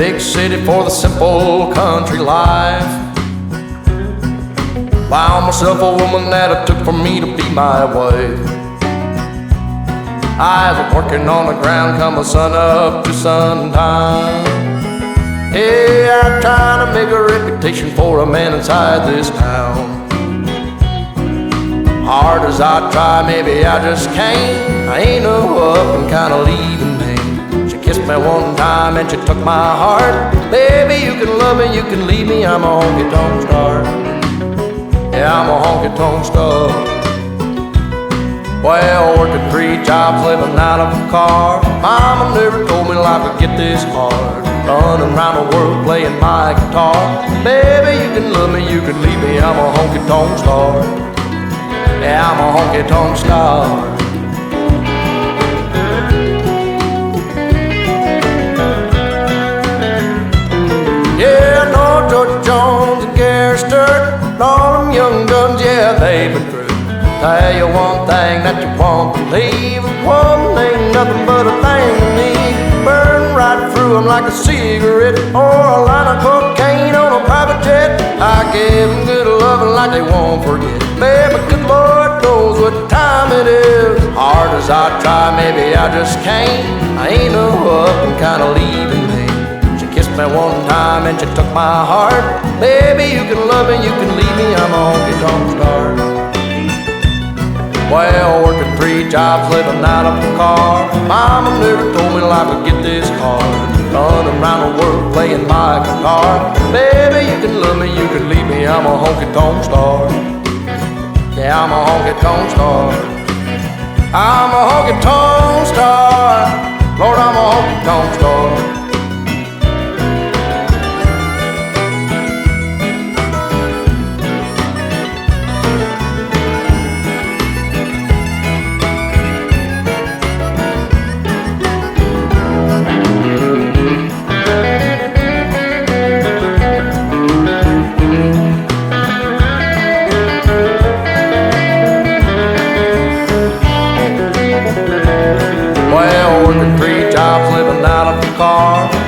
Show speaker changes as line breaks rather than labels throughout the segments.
big city for the simple country life. Found myself a woman that it took for me to be my wife. I was working on the ground come the sun up to sundown. Yeah, I'm trying to make a reputation for a man inside this town. Hard as I try, maybe I just can't. I ain't no up and kinda leaving me. She kissed me one time and she took my heart. Baby, you can love me, you can leave me, I'm a honky-tonk star. Yeah, I'm a honky-tonk star. Well, working 3 jobs, living out of a car. Mama never told me life would get this hard. Running around the world playing my guitar. Baby, you can love me, you can leave me, I'm a honky-tonk star. Yeah, I'm a honky-tonk star. Yeah, I know George Jones and Gary Sturt, all them young guns, yeah, they've been through. Tell you one thing that you won't believe. One ain't nothing but a thing to me. Burn right through them like a cigarette, or a line of cocaine on a private jet. I give them good loving like they won't forget. Baby, good Lord knows what time it is. Hard as I try, maybe I just can't. I ain't no up and kinda leaving me. She kissed me one time and she took my heart. Baby, you can love me, you can leave me, I'm a honky-tonk star. Well, working 3 jobs, living out of a car. Mama never told me life would get this hard. Running around the world playing my guitar. Baby, you can love me, you can leave me, I'm a honky-tonk star. Yeah, I'm a honky-tonk star. I'm a honky-tonk star. Lord, I'm a honky-tonk star.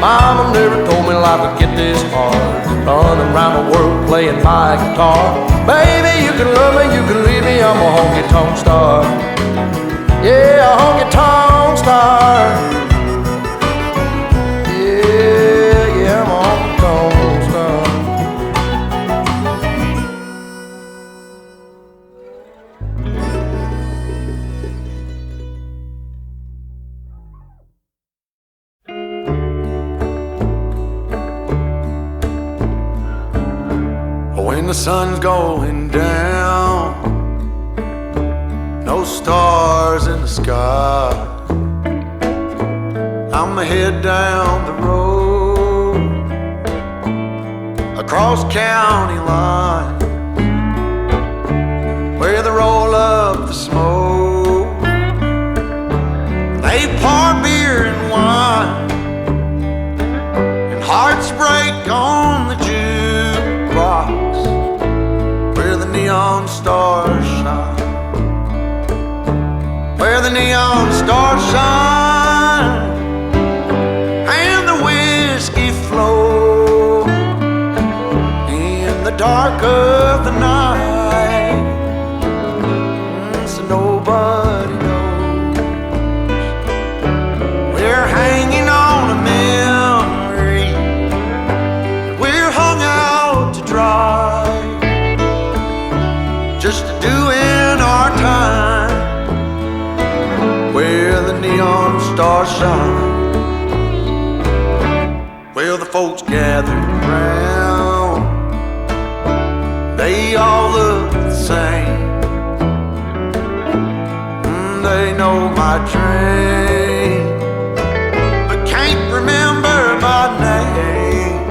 Mama never told me life would get this hard. Running around the world playing my guitar. Baby, you can love me, you can leave me, I'm a honky-tonk star. Yeah, a honky-tonk star. Yeah, yeah, I'm a honky-tonk star.
When the sun's going down, no stars in the sky, I'ma head down the road across county line, where they roll up the smoke, they pour beer and wine, and hearts break on the jukebox, where the neon stars shine, where the neon stars shine, and the whiskey flow in the dark of the night, so nobody knows we're hanging on a memory, we're hung out to dry, just doing our time, where the neon stars shine. Well, the folks gathered around, they all look the same. They know my train, but can't remember my name.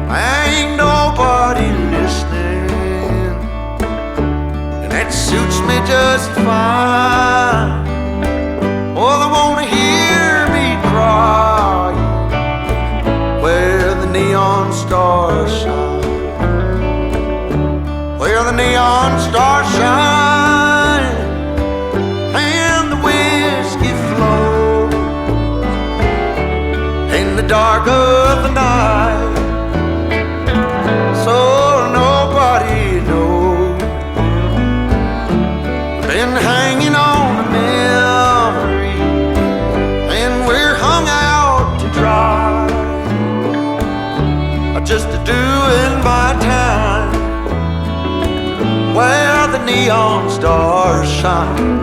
Ain't nobody listening, and that suits me just fine. Oh, they wanna hear me cry, where the neon stars shine, where the neon stars shine, and the whiskey flows, and the dark of the night, so nobody knows. Been hanging on a memory, and we're hung out to dry, just doing my time where the neon stars shine.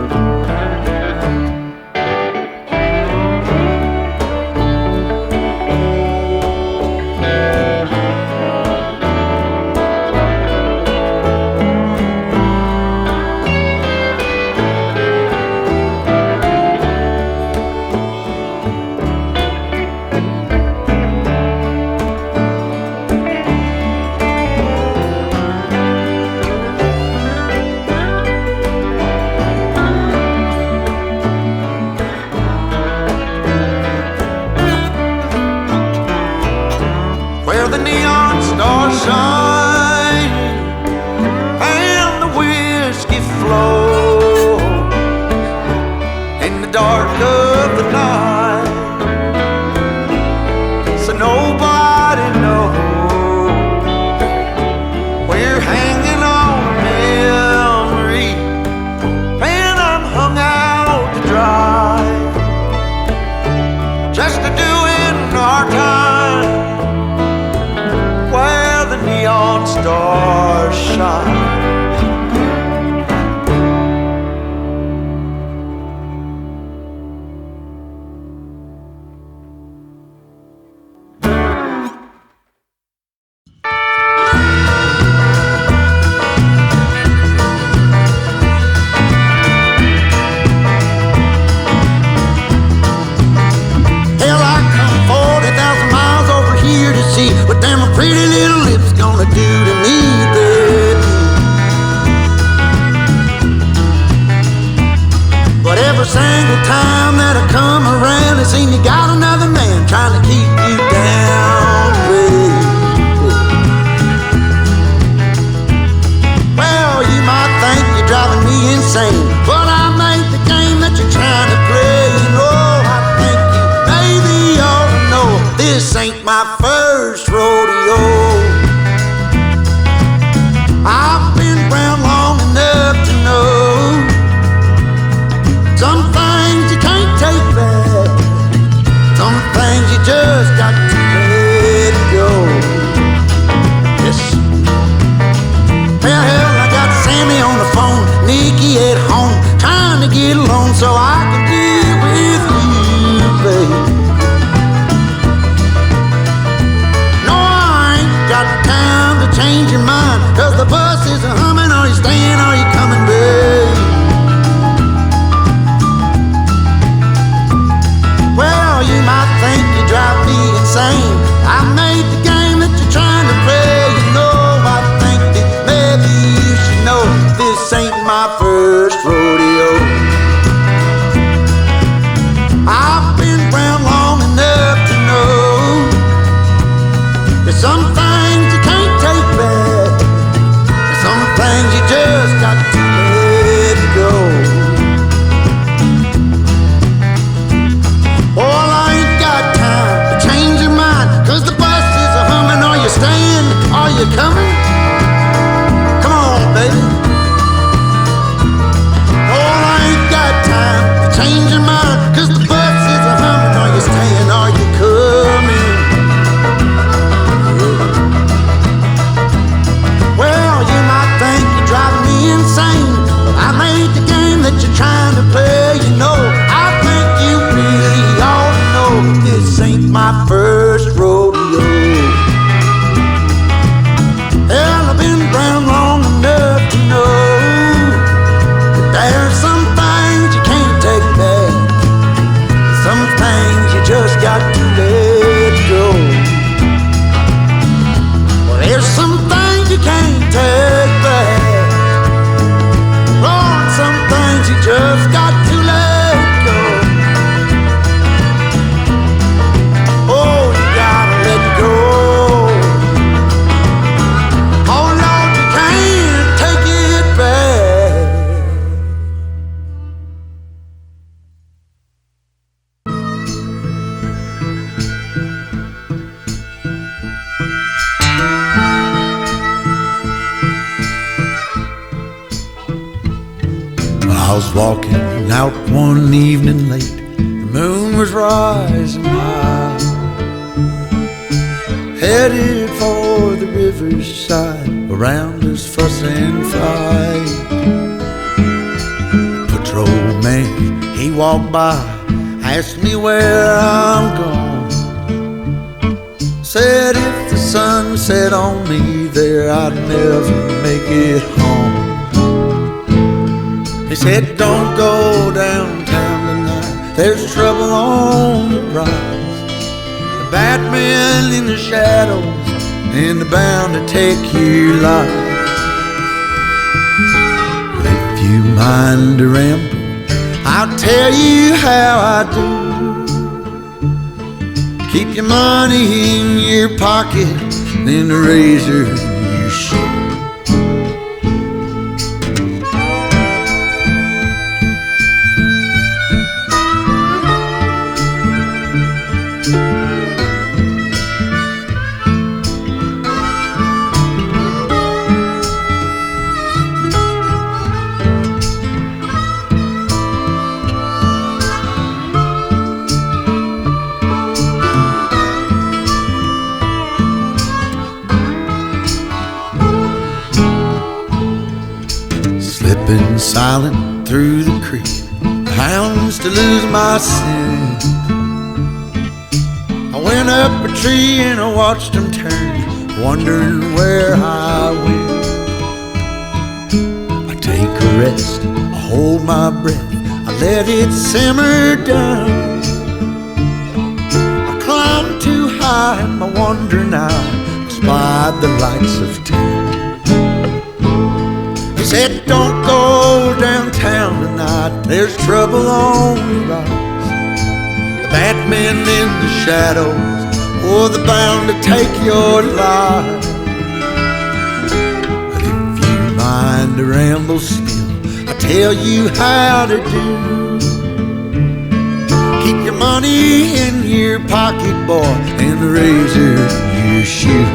was walking out one evening late. The moon was rising high, headed for the riverside. Around us fuss and fight. The patrolman, he walked by, asked me where I'm going. Said if the sun set on me there, I'd never make it home. He said, don't go downtown tonight, there's trouble on the rise. The bad men in the shadows, and they're bound to take your life. Well, if you mind to ramble, I'll tell you how I do. Keep your money in your pocket, then the razor in your shoe. Slipping silent through the creek, the hounds to lose my scent. I went up a tree and I watched them turn, wondering where I went. I take a rest, I hold my breath, I let it simmer down. I climbed too high and my wandering eye spied the lights of town. He said, don't go downtown tonight, there's trouble on the rise. The bad men in the shadows, oh, they're bound to take your life. But if you mind to ramble still, I'll tell you how to do. Keep your money in your pocket, boy, and the razor in your shoe.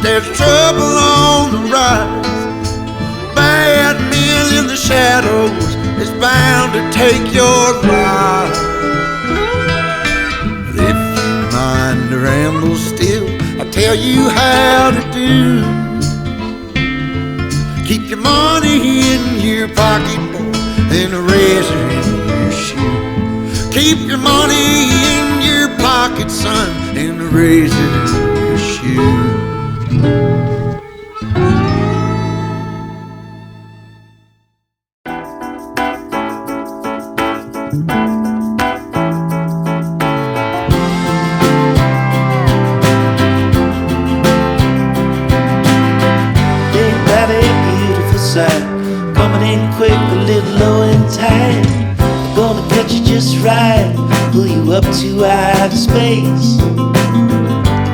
There's trouble on the rise. Bad men in the shadows is bound to take your life. But if you mind to ramble still, I'll tell you how to do. Keep your money in your pocket, boy, and a razor in your shoe. Keep your money in your pocket, son, and a razor in your shoe.
Coming in quick, a little low in time. They're gonna catch you just right, pull you up to outer space.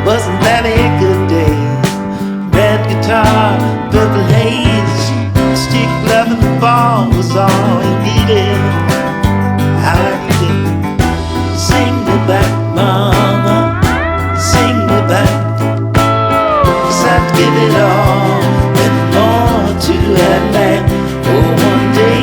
Wasn't that a good day? Red guitar, purple haze, stick love and the ball was all you needed. I like it. Sing me back, mama, sing me back. 'Cause I'd give it all and more to that man for one day.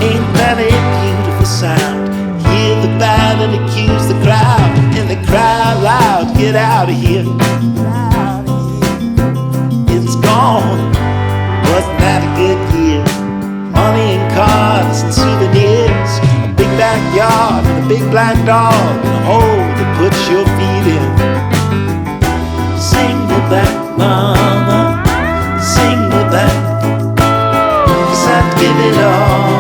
Ain't that a beautiful sound? Hear the band and accuse the crowd, and they cry loud, get out of here. It's gone. Wasn't that a good year? Money and cars and souvenirs, a big backyard and a big black dog, and a hole to put your feet in. Sing me back, mama, sing me back. 'Cause I'd give it all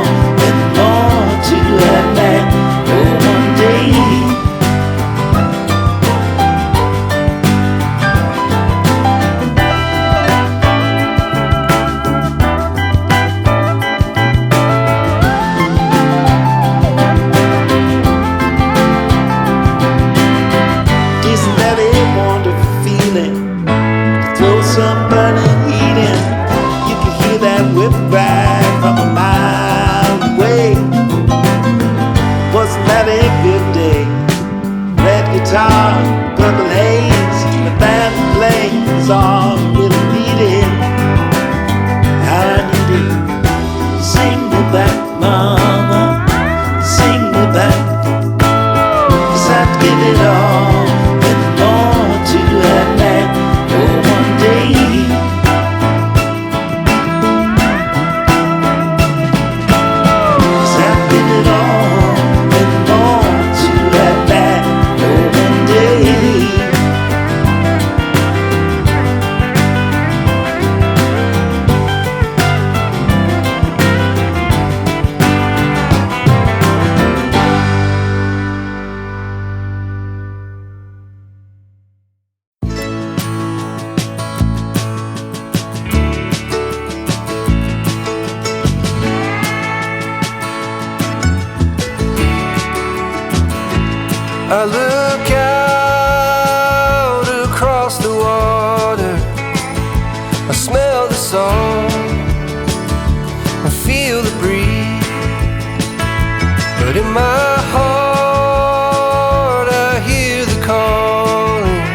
I look out across the water, I smell the salt, I feel the breeze, but in my heart I hear the calling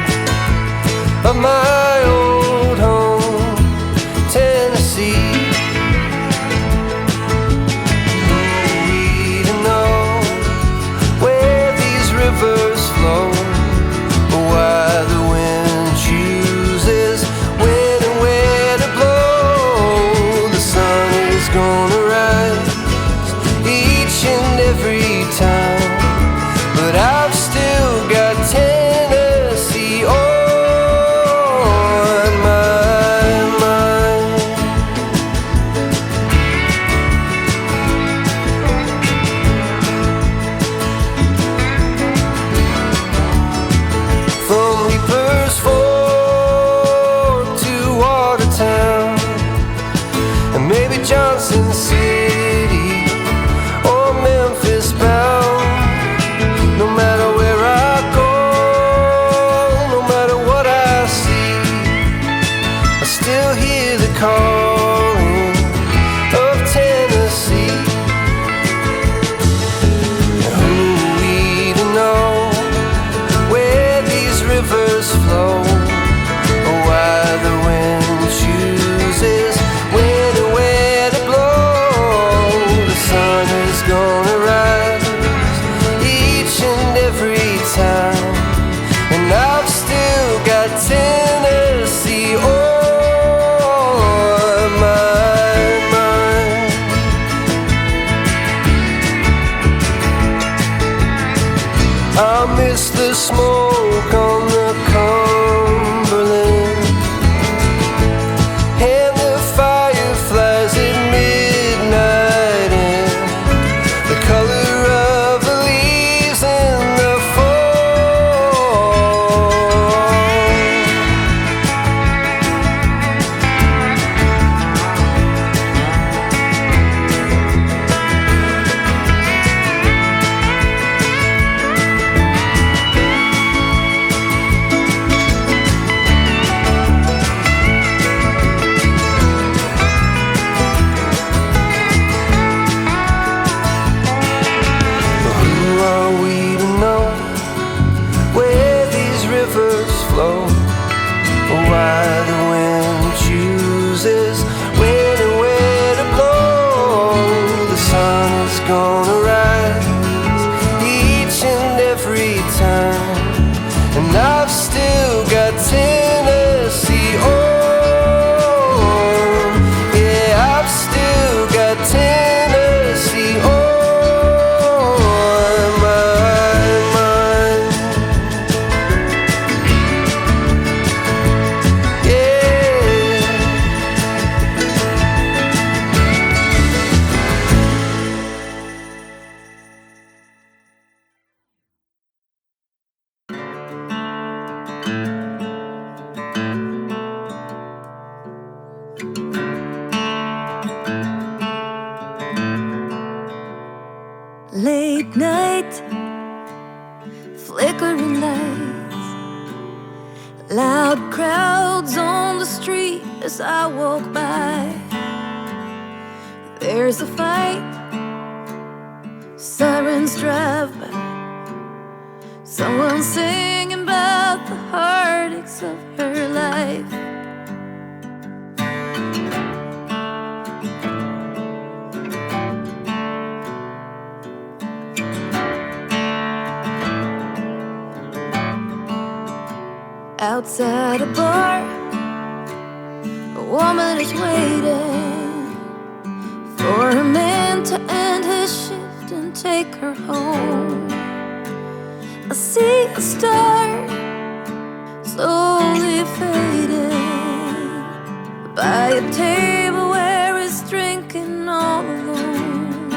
of my old home, Tennessee. We don't know where these rivers flow, or why the wind chooses when and where to blow. The sun is gonna rise each and every time, but I've still got Tennessee on my mind. From Reaper's Fork to Watertown, and maybe Johnson City or Memphis bound. No matter where I go, no matter what I see, I still hear the calling of Tennessee. Who we to know where these rivers flow, or why the wind chooses when and where to blow. The sun is gonna rise each and every time, and I've still got Tennessee on my mind. I miss the smoke on the Cumberland and the fireflies at midnight, and the color of the leaves in the fall. Who are we to know where these rivers flow, or why the wind chooses when and where to blow? The sun is gonna rise each and every time, and I've still got Tennessee on. Yeah, I've still got Tennessee on my mind. Yeah.
Late night, flickering lights, loud crowds on the street as I walk by. There's a fight, sirens drive by, someone singing about the heartaches of her life. Outside a bar, a woman is waiting for a man to end his shift and take her home. I see a star slowly fading by a table where he's drinking all alone.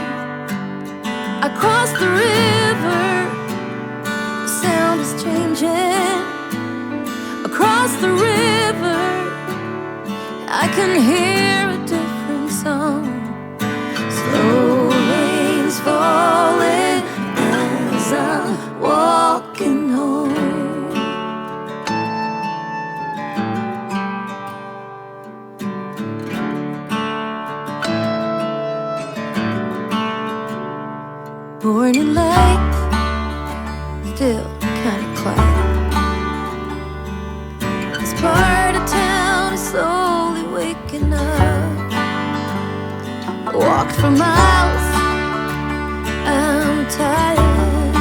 I cross the river, the sound is changing. Across the river, I can hear a different song. Slow rains falling as I'm walking. Morning light, still kinda quiet. This part of town is slowly waking up. Walked for miles, I'm tired.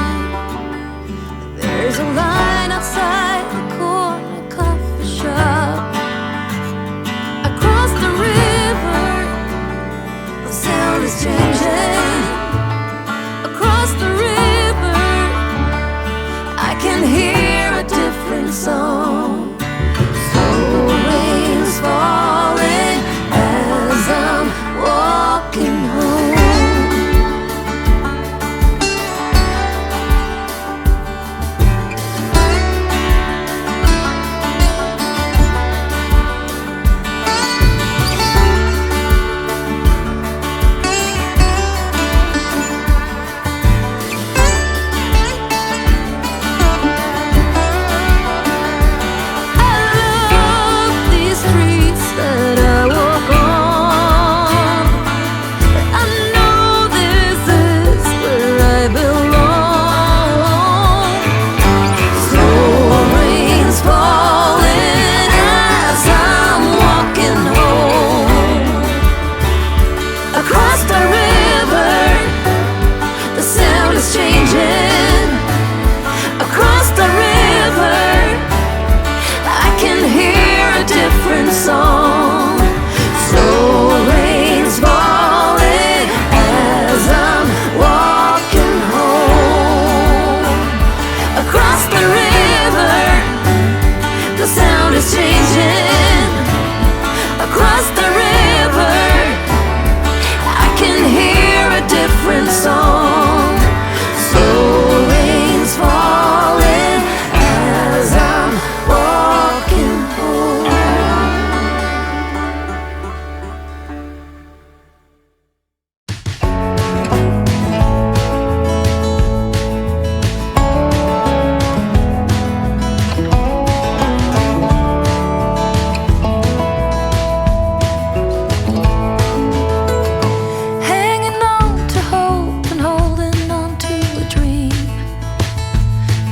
There's a line outside the corner coffee shop. Across the river, the sound is changing. Across the river, I can hear a different song. So rain's falling as I'm walking home.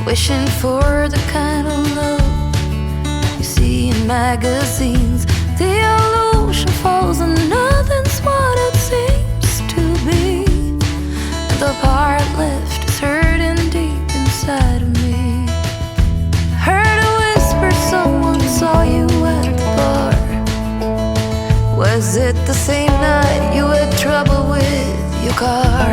Wishing for the kind of love you see in magazines. The illusion falls and nothing's what it seems to be. And the part left is hurting deep inside of me. Heard a whisper, someone saw you at the bar. Was it the same night you had trouble with your car?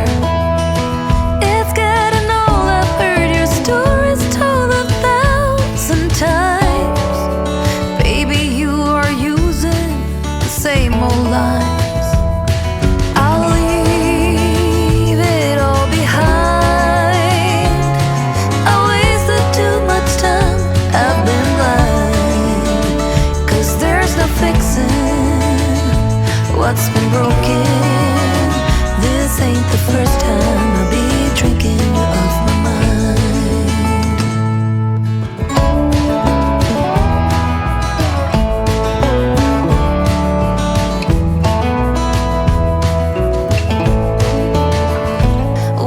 It's getting old, I've heard your stories told 1,000 times. Baby, you are using the same old lines. I'll leave it all behind. I wasted too much time, I've been blind. 'Cause there's no fixing what's been broken. This ain't the first time I'll be drinking you off my mind.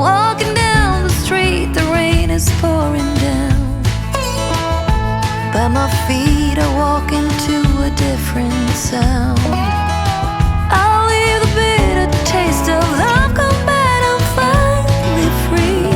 Walking down the street, the rain is pouring down. But my feet are walking to a different sound. I'll leave the bitter taste of love, come back, I'm finally free.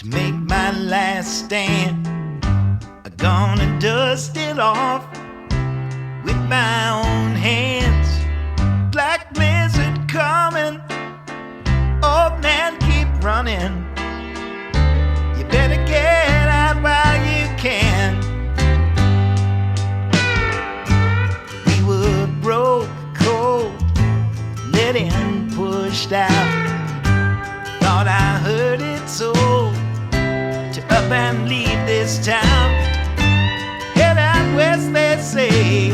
make my last stand. I'm gonna dust it off with my own hands. Black blizzard coming, old man keep running. You better get out while you can. We were broke, cold, let in, pushed out. Thought I heard it so, to up and leave this town. Head out west, they say,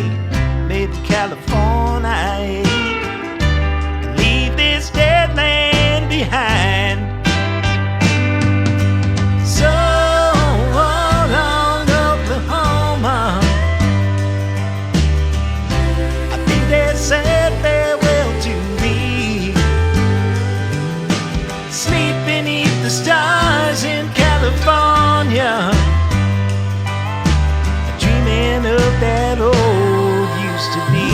maybe California. Leave this dead land behind. So long, Oklahoma. I think they said farewell to me. Sleep beneath the stars in California, dreaming of that old used to be.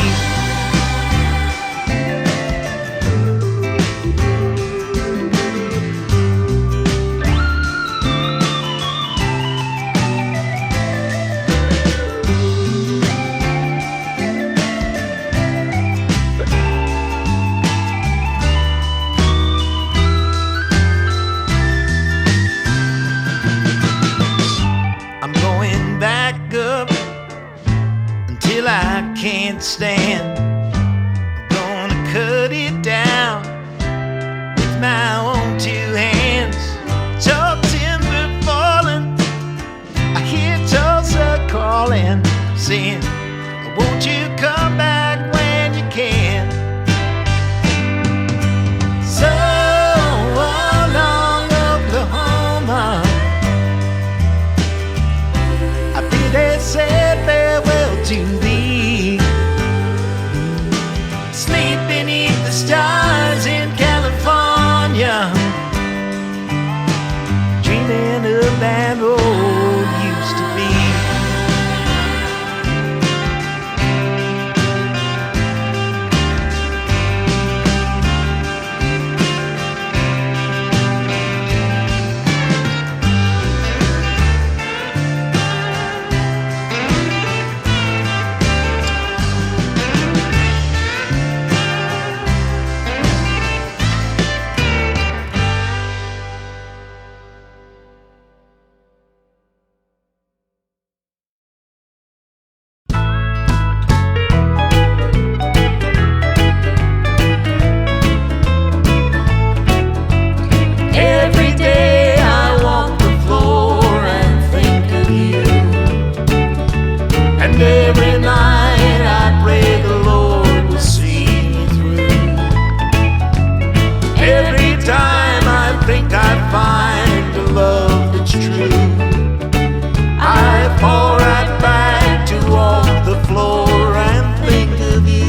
I'm going back up until I can't stand. I'm gonna cut it down with my own two hands. Tall timber falling, I hear Tulsa calling, saying, won't you come back when you can? So long, Oklahoma. I think they said farewell to thee. Sleep beneath the stars in California, dreaming of that old used to be. Every day I walk the floor and think of you, and every night I pray the Lord will see me through. Every time I think I find a love that's true, I fall right back to walk the floor and think of you.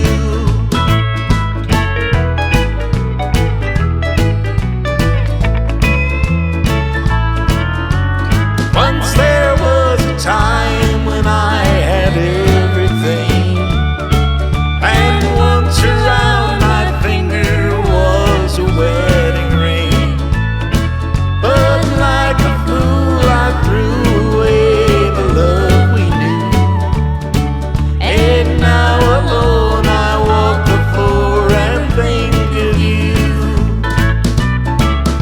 Once there was a time when I had everything, and once around my finger was a wedding ring. But like a fool I threw away the love we knew, and now alone I walk the floor and think of you.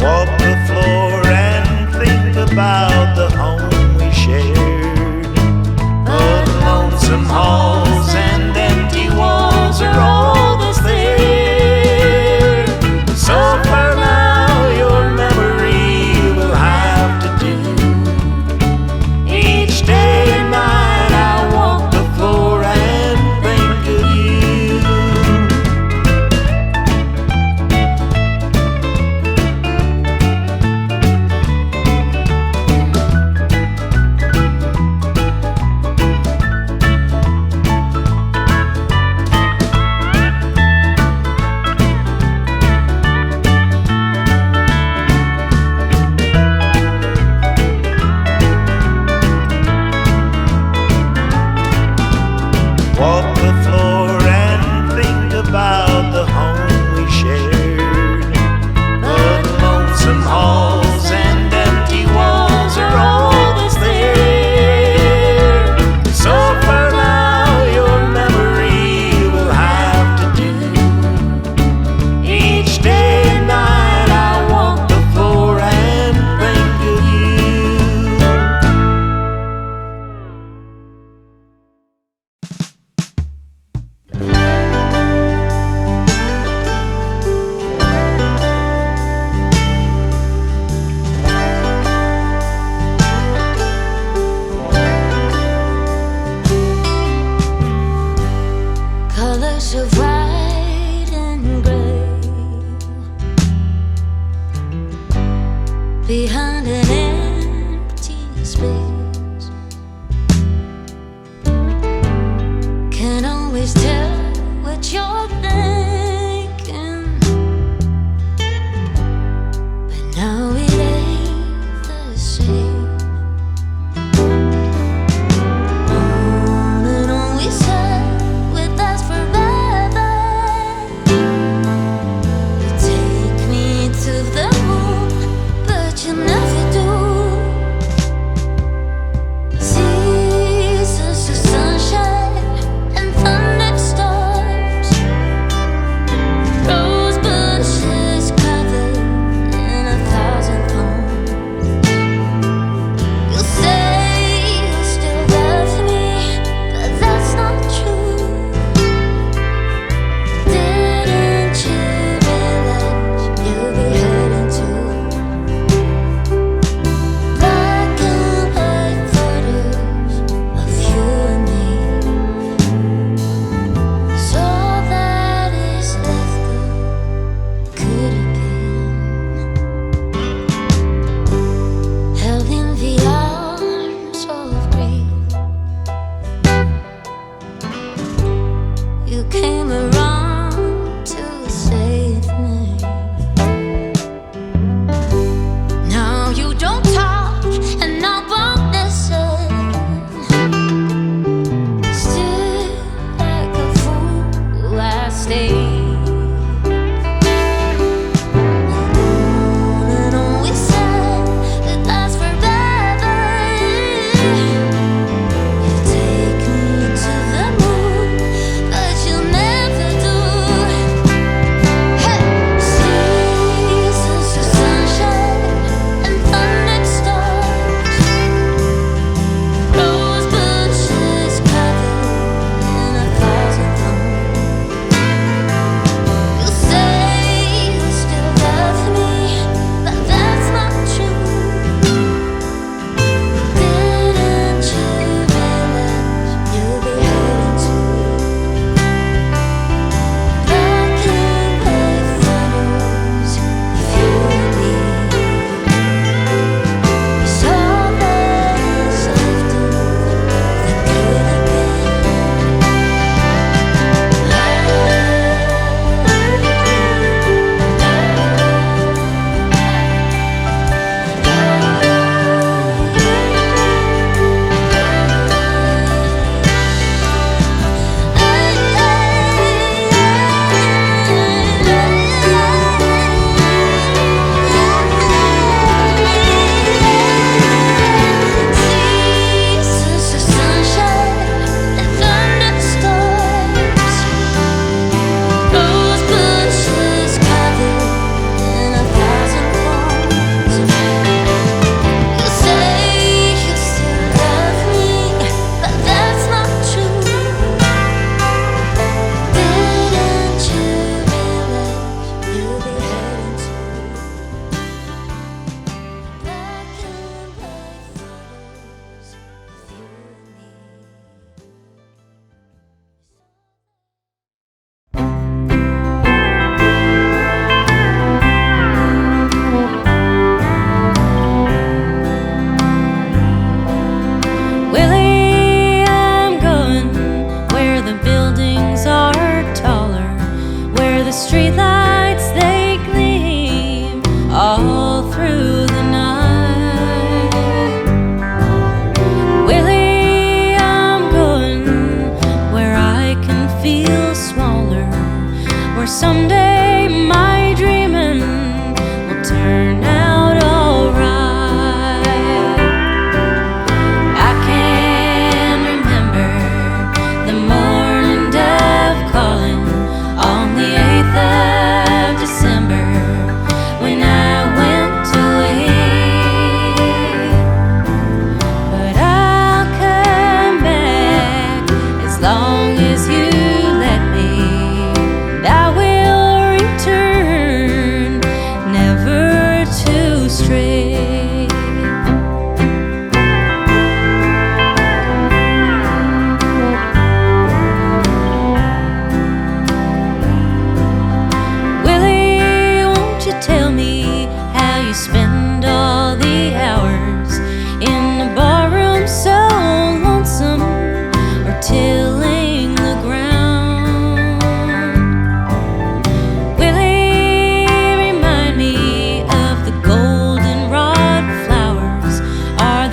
Walk the floor and think about the home we shared. The lonesome halls and empty walls are all that's there. So for now your memory will have to do. Each day and night I walk the floor and think of you.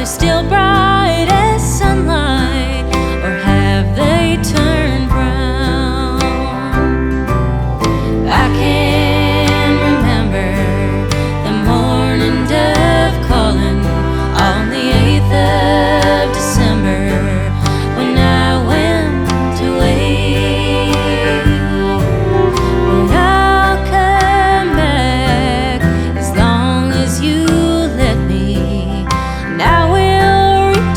they still bright as sunlight, or have they turned brown? I can remember the morning dove calling on the 8th of December when I went away. But I'll come back as long as you let me, and I will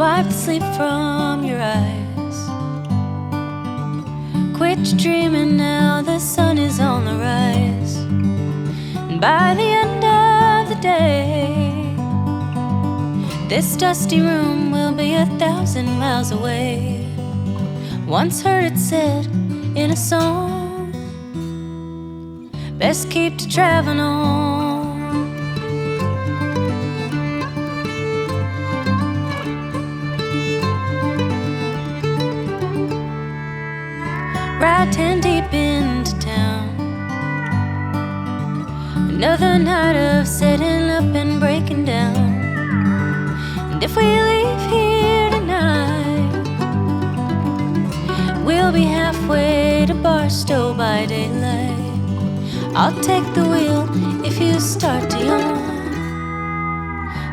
Wipe the sleep from your eyes. Quit dreaming now, the sun is on the rise. And by the end of the day, this dusty room will be 1,000 miles away. Once heard it said in a song, best keep to traveling on. Ride 10 deep into town. Another night of setting up and breaking down. And if we leave here tonight, we'll be halfway to Barstow by daylight. I'll take the wheel if you start to yawn.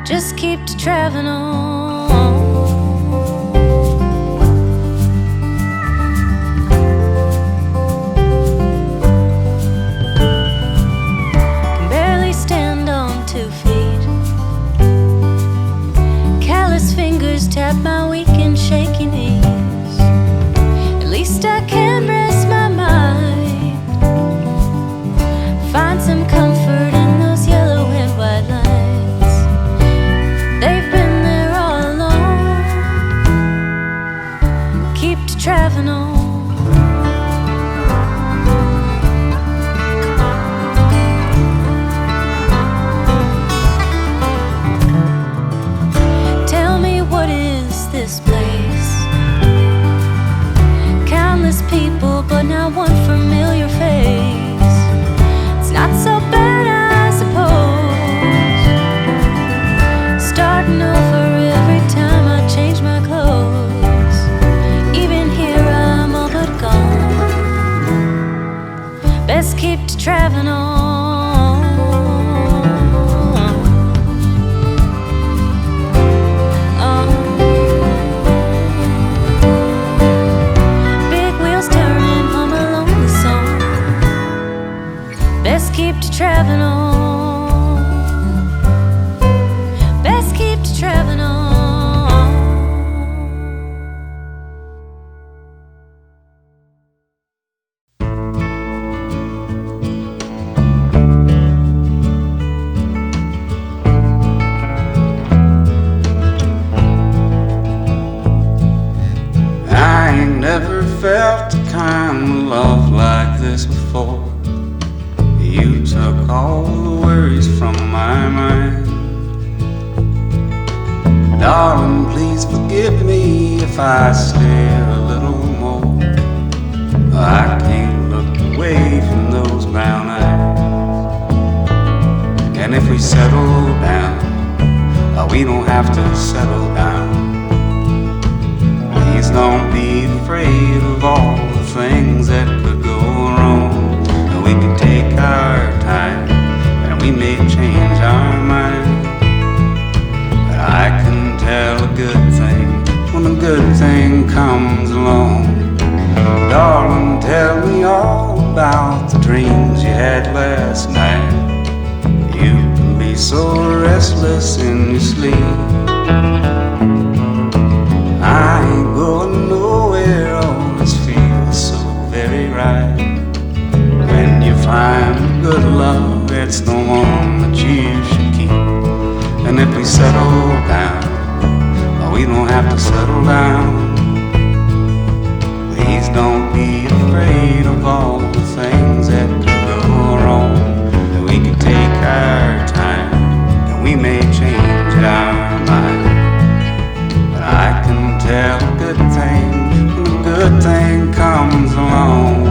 Just keep to traveling on. Tap my weak and shaky knees. At least I can rest my mind. Find some comfort in those yellow and white lines. They've been there all along. Keep to traveling on. People, but not one familiar face. It's not so bad, I suppose. Starting over every time I change my clothes. Even here I'm all but gone. Best keep to traveling on. Keep to traveling on. Best keep to traveling on.
I ain't never felt the kind of love like this before. You took all the worries from my mind. Darling, please forgive me if I stare a little more. I can't look away from those brown eyes. And if we settle down, we don't have to settle down. Please don't be afraid of all the things that could go wrong. We can take our time, and we may change our mind. But I can tell a good thing when a good thing comes along. Darling, tell me all about the dreams you had last night. You can be so restless in your sleep. I ain't going nowhere, all this feels so very right. When you find good love, it's the one that you should keep. And if we settle down, we don't have to settle down. Please don't be afraid of all the things that could go wrong. That we can take our time, and we may change our mind. But I can tell a good thing when a good thing comes along.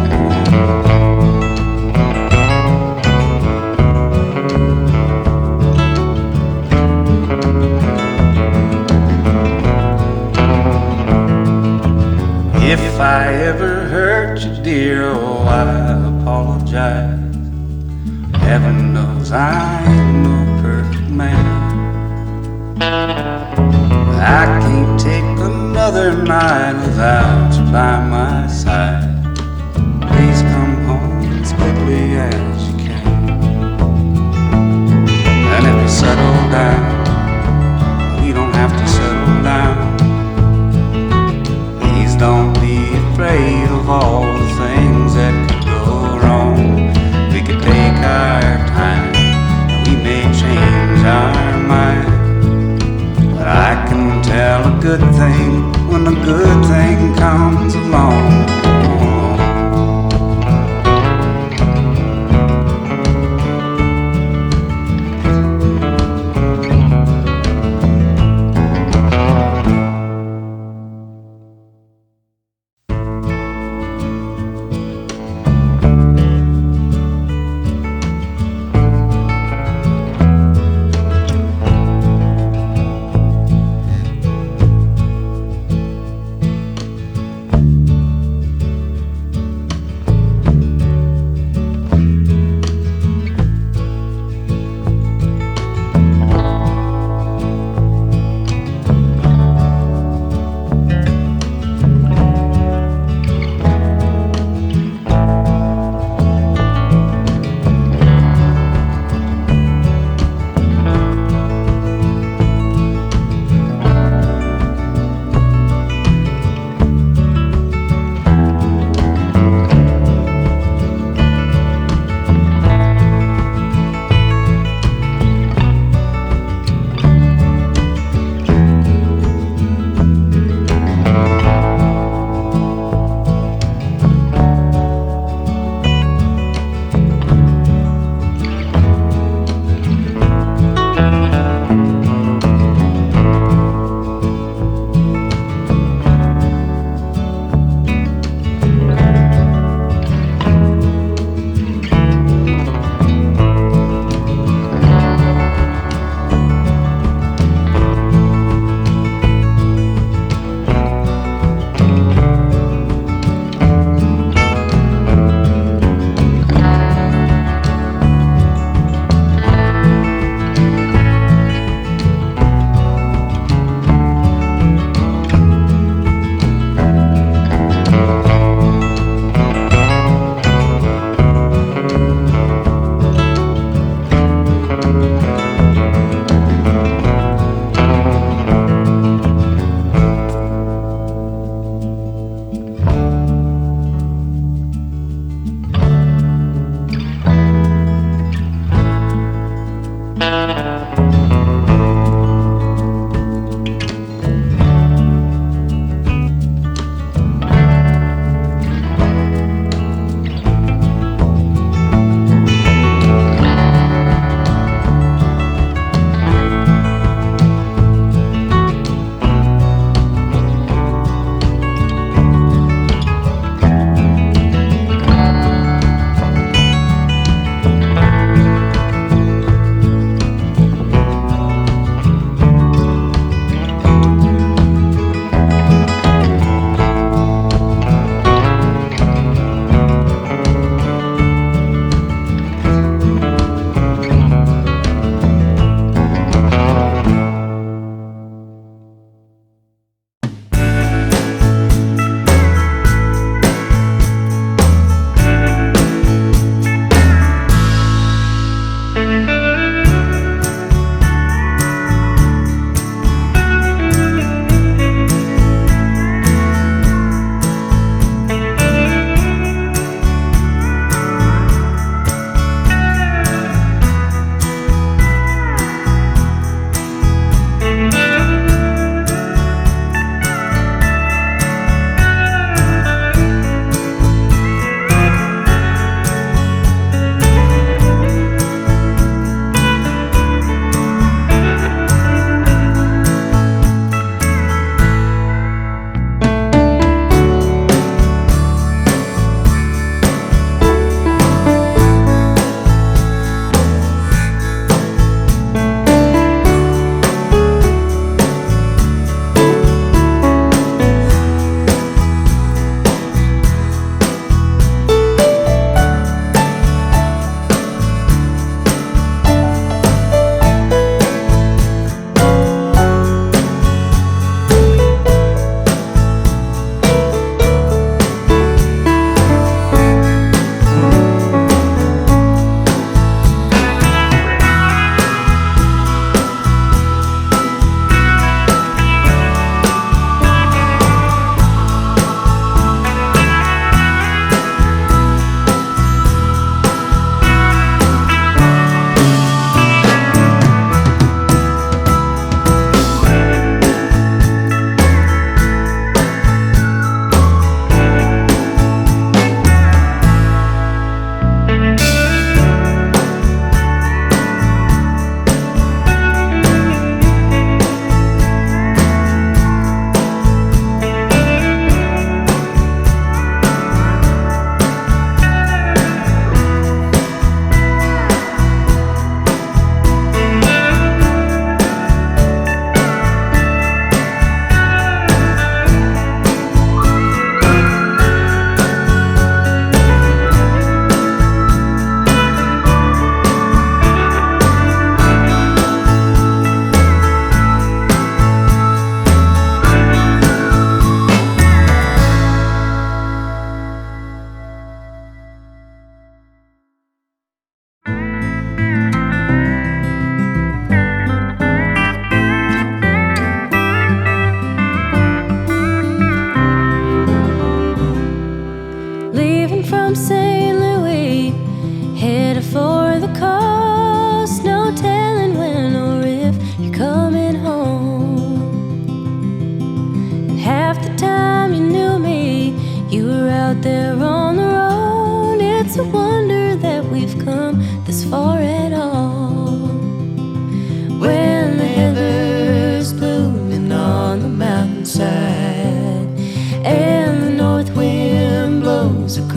If I ever hurt you, dear, oh, I apologize. Heaven knows I ain't no perfect man. I can't take another night without you by my side. Please come home as quickly as you can. And if we settle down, we don't have to settle down. comes along.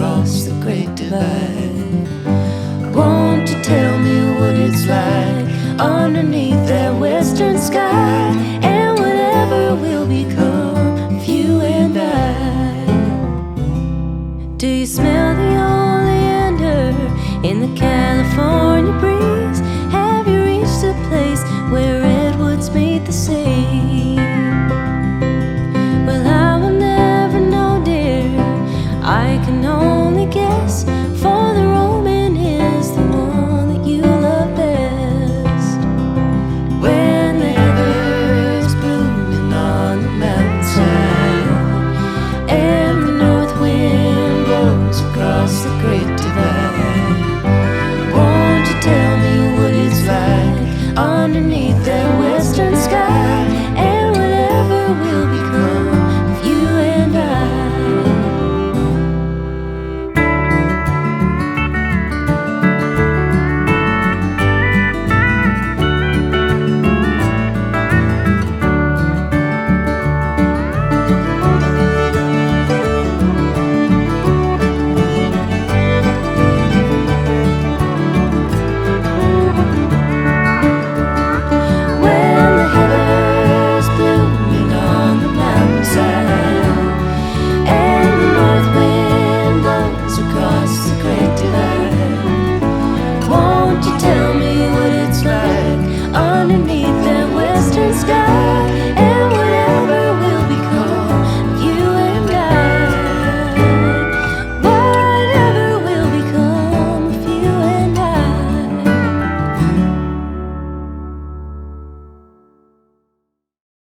across the great divide. Won't you tell me what it's like underneath